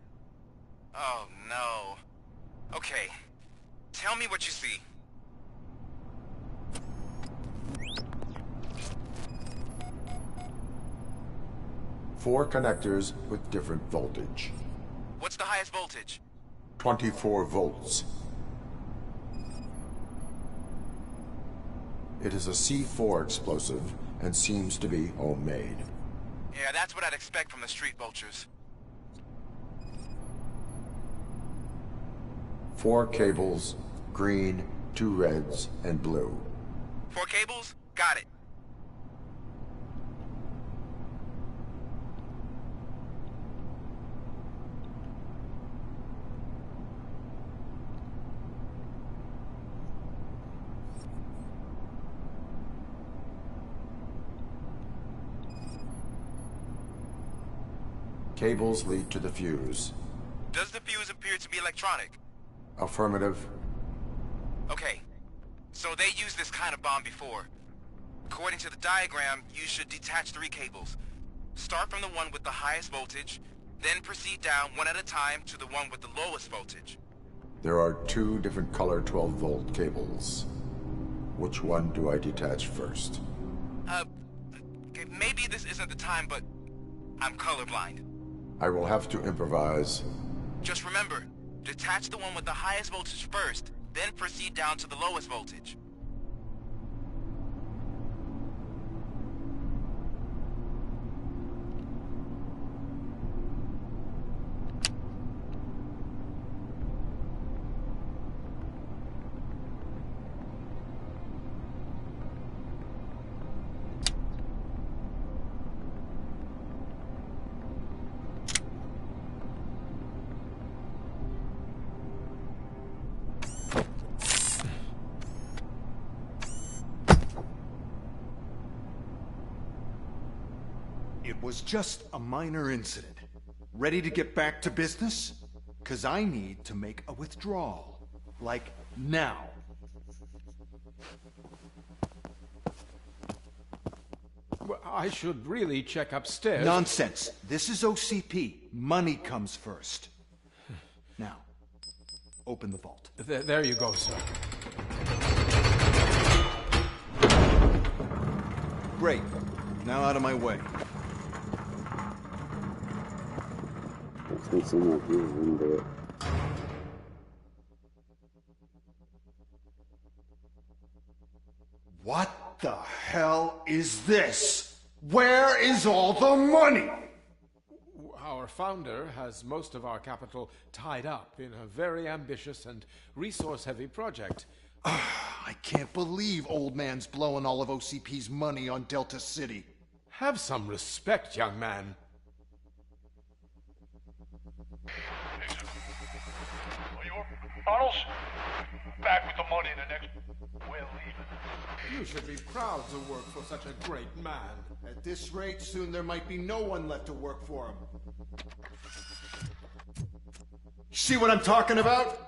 Oh, no. Okay, tell me what you see. Four connectors with different voltage. What's the highest voltage? 24 volts. It is a C4 explosive and seems to be homemade. Yeah, that's what I'd expect from the street vultures. 4 cables, green, 2 reds, and blue. 4 cables? Got it. Cables lead to the fuse. Does the fuse appear to be electronic? Affirmative. Okay. So they used this kind of bomb before. According to the diagram, you should detach 3 cables. Start from the one with the highest voltage, then proceed down one at a time to the one with the lowest voltage. There are 2 different color 12-volt cables. Which one do I detach first? Okay, maybe this isn't the time, but I'm colorblind. I will have to improvise. Just remember, detach the one with the highest voltage first, then proceed down to the lowest voltage. It was just a minor incident. Ready to get back to business? 'Cause I need to make a withdrawal. Like, now. Well, I should really check upstairs. Nonsense. This is OCP. Money comes first. Now, open the vault. There you go, sir. Great. Now out of my way. What the hell is this? Where is all the money? Our founder has most of our capital tied up in a very ambitious and resource-heavy project. I can't believe old man's blowing all of OCP's money on Delta City. Have some respect, young man. Arnold's back with the money in the next... We're leaving. You should be proud to work for such a great man. At this rate, soon there might be no one left to work for him. See what I'm talking about?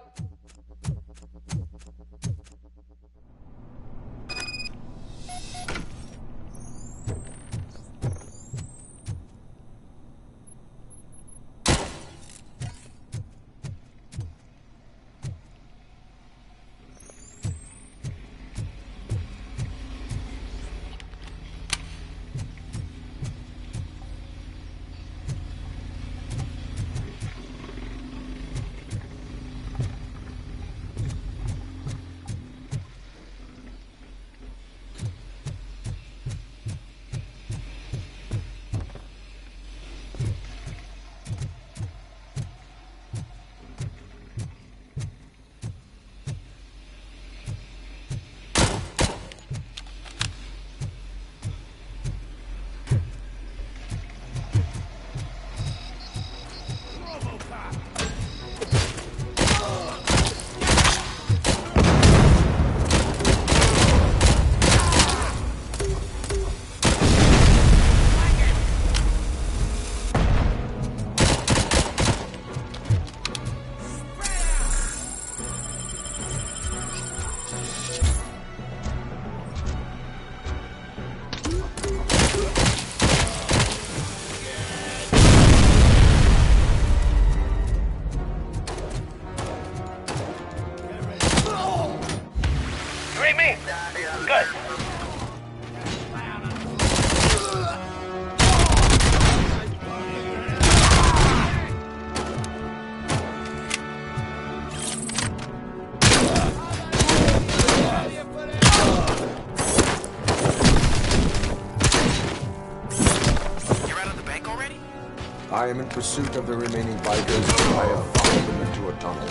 I am in pursuit of the remaining bikers. I have followed them into a tunnel.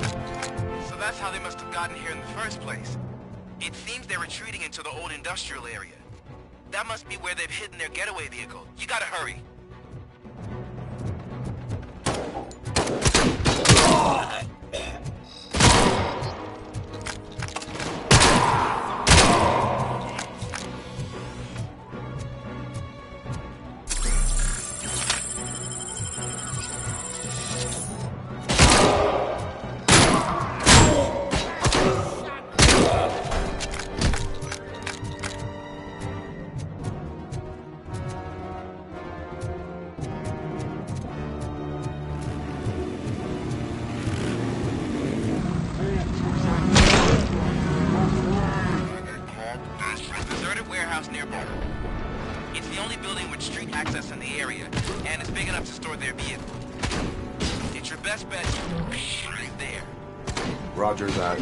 So that's how they must have gotten here in the first place. It seems they're retreating into the old industrial area. That must be where they've hidden their getaway vehicle. You gotta hurry. their vehicle. It's your best bet right there. Roger that.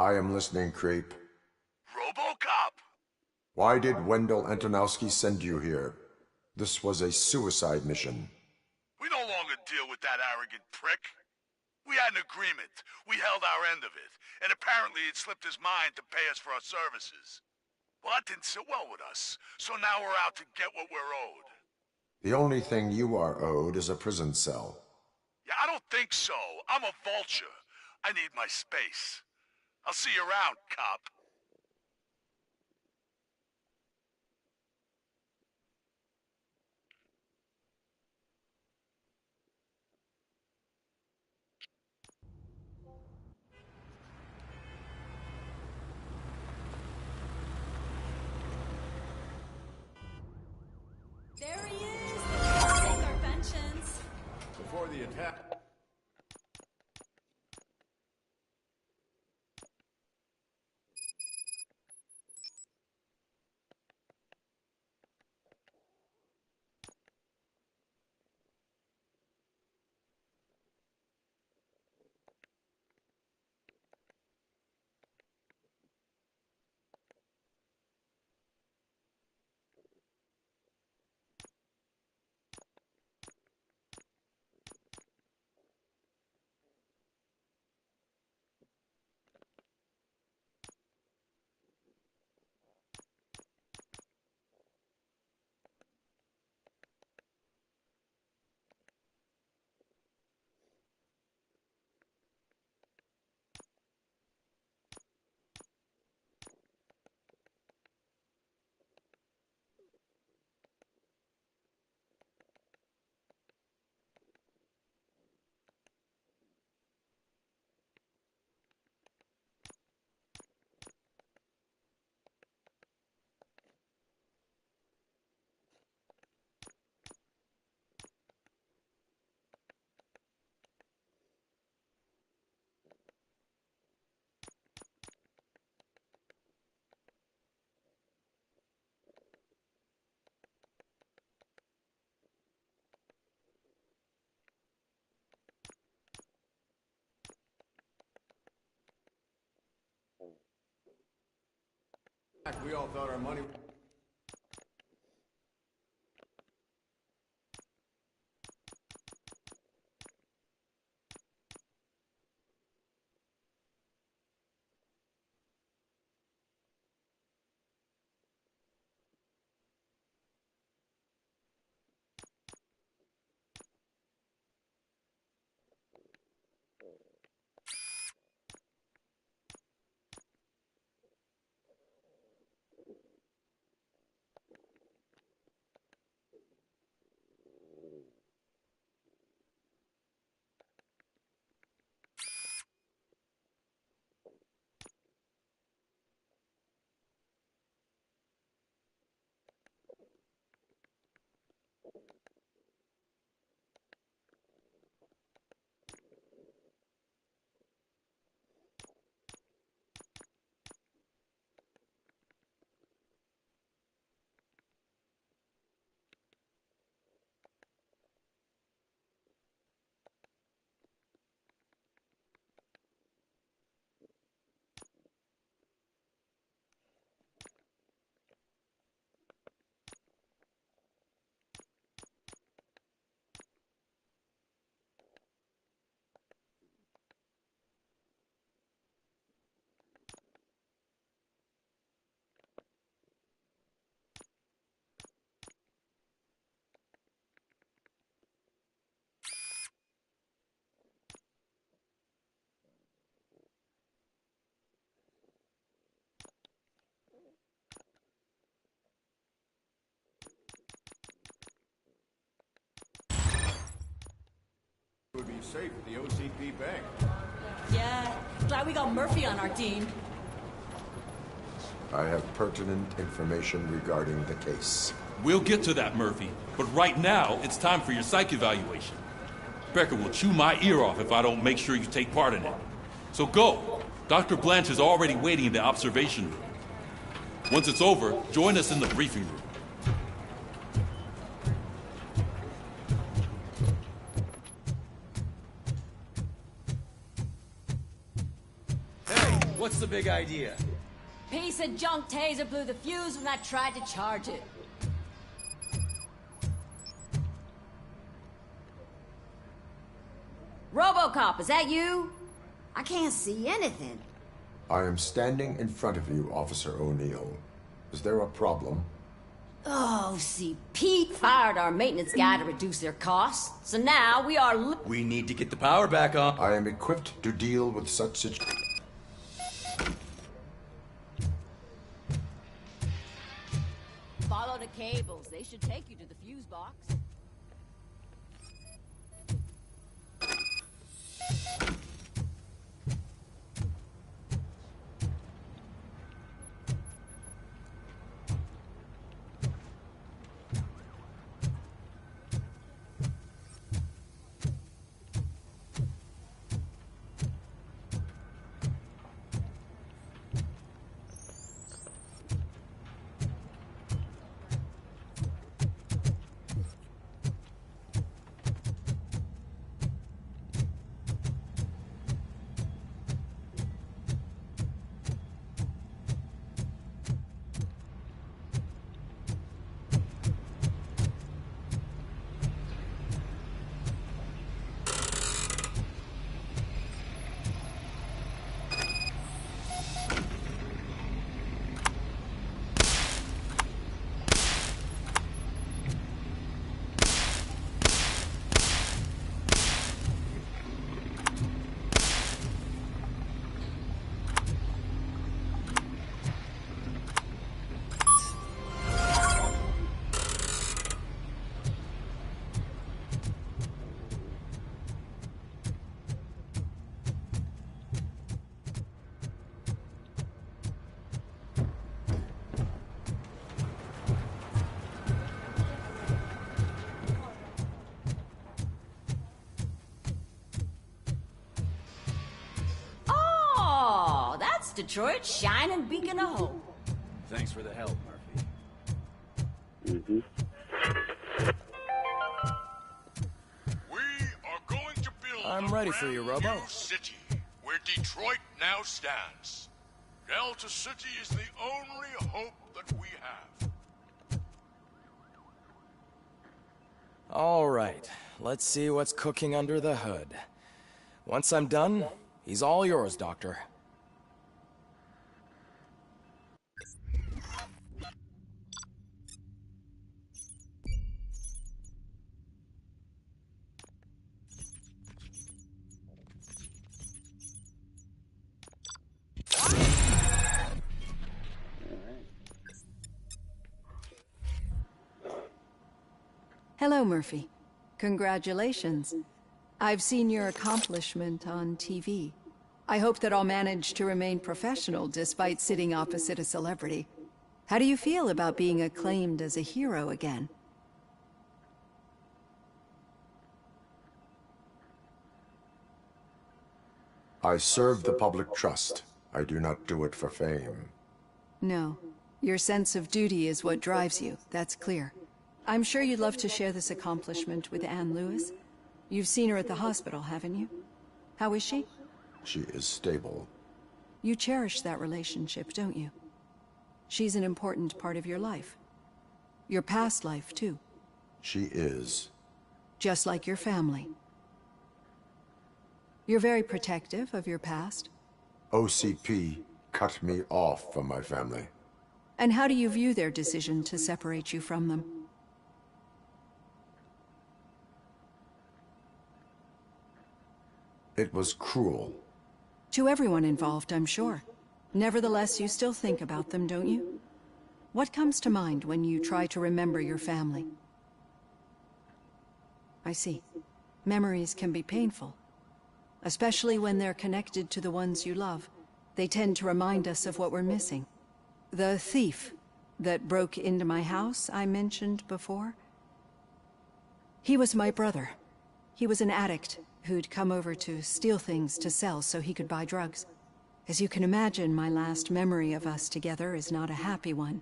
I am listening, Creep. Robocop! Why did Wendell Antonowski send you here? This was a suicide mission. We no longer deal with that arrogant prick. We had an agreement. We held our end of it. And apparently it slipped his mind to pay us for our services. Well, that didn't sit well with us. So now we're out to get what we're owed. The only thing you are owed is a prison cell. Yeah, I don't think so. I'm a vulture. I need my space. I'll see you around, cop. There he is! Take our vengeance. Before the attack... We all thought our money... would be safe at the OCP bank. Yeah, glad we got Murphy on our team. I have pertinent information regarding the case. We'll get to that, Murphy. But right now, it's time for your psych evaluation. Becker will chew my ear off if I don't make sure you take part in it. So go. Dr. Blanche is already waiting in the observation room. Once it's over, join us in the briefing room. What's the big idea? Piece of junk taser blew the fuse when I tried to charge it. Robocop, is that you? I can't see anything. I am standing in front of you, Officer O'Neill. Is there a problem? Oh, see, Pete fired our maintenance guy to reduce their costs, so now we are... We need to get the power back on. I am equipped to deal with such Follow the cables. They should take you to the fuse box. Detroit, shining beacon of hope. Thanks for the help, Murphy. We are going to build I'm ready for you, Robo. new city where Detroit now stands. Delta City is the only hope that we have. All right, let's see what's cooking under the hood. Once I'm done, he's all yours, Doctor. Hello, Murphy. Congratulations. I've seen your accomplishment on TV. I hope that I'll manage to remain professional despite sitting opposite a celebrity. How do you feel about being acclaimed as a hero again? I serve the public trust. I do not do it for fame. No. Your sense of duty is what drives you, that's clear. I'm sure you'd love to share this accomplishment with Anne Lewis. You've seen her at the hospital, haven't you? How is she? She is stable. You cherish that relationship, don't you? She's an important part of your life. Your past life, too. She is. Just like your family. You're very protective of your past. OCP cut me off from my family. And how do you view their decision to separate you from them? It was cruel. To everyone involved, I'm sure. Nevertheless, you still think about them, don't you? What comes to mind when you try to remember your family? I see. Memories can be painful. Especially when they're connected to the ones you love. They tend to remind us of what we're missing. The thief that broke into my house I mentioned before? He was my brother. He was an addict who'd come over to steal things to sell so he could buy drugs. As you can imagine, my last memory of us together is not a happy one.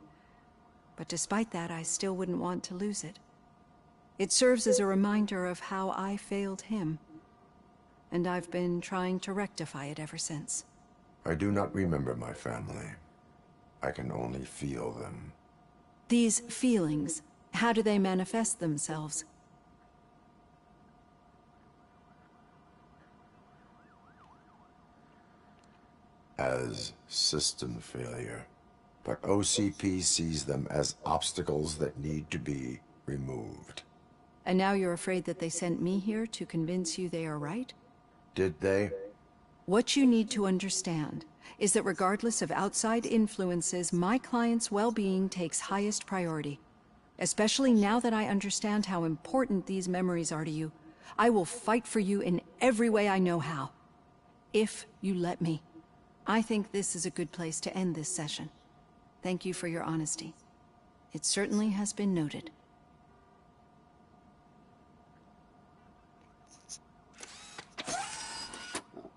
But despite that, I still wouldn't want to lose it. It serves as a reminder of how I failed him. And I've been trying to rectify it ever since. I do not remember my family. I can only feel them. These feelings, how do they manifest themselves? As system failure. But OCP sees them as obstacles that need to be removed. And now you're afraid that they sent me here to convince you they are right? Did they? What you need to understand is that regardless of outside influences, my client's well-being takes highest priority. Especially now that I understand how important these memories are to you, I will fight for you in every way I know how. If you let me. I think this is a good place to end this session. Thank you for your honesty. It certainly has been noted.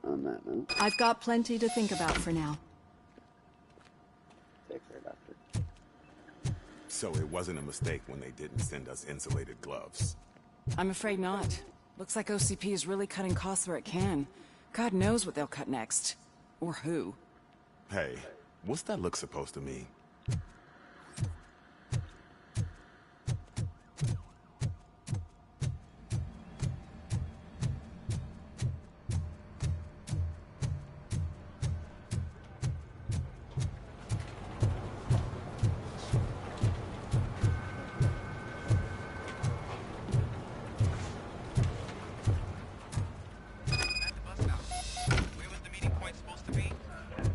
On that note, I've got plenty to think about for now. take care, Doctor. So it wasn't a mistake when they didn't send us insulated gloves. I'm afraid not. Looks like OCP is really cutting costs where it can. God knows what they'll cut next. Or who. Hey, what's that look supposed to mean?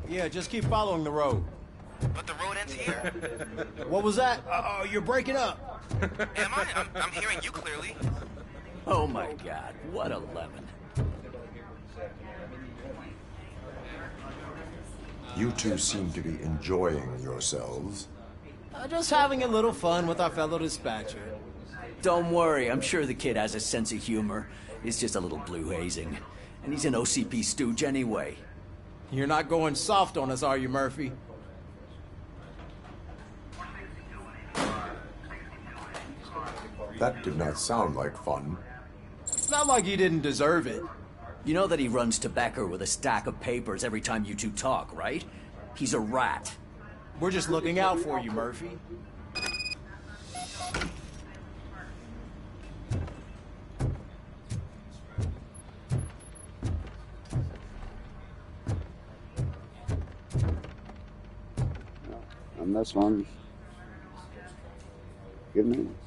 Yeah, just keep following the road. But the road ends here. What was that? Uh-oh, you're breaking up. Am I? I'm hearing you clearly. Oh my god, what a lemon. You two seem to be enjoying yourselves. Just having a little fun with our fellow dispatcher. Don't worry, I'm sure the kid has a sense of humor. He's just a little blue hazing. And he's an OCP stooge anyway. You're not going soft on us, are you, Murphy? That did not sound like fun. It's not like you didn't deserve it. You know that he runs to Becker with a stack of papers every time you two talk, right? He's a rat. We're just looking out for you, Murphy. And this one's good news.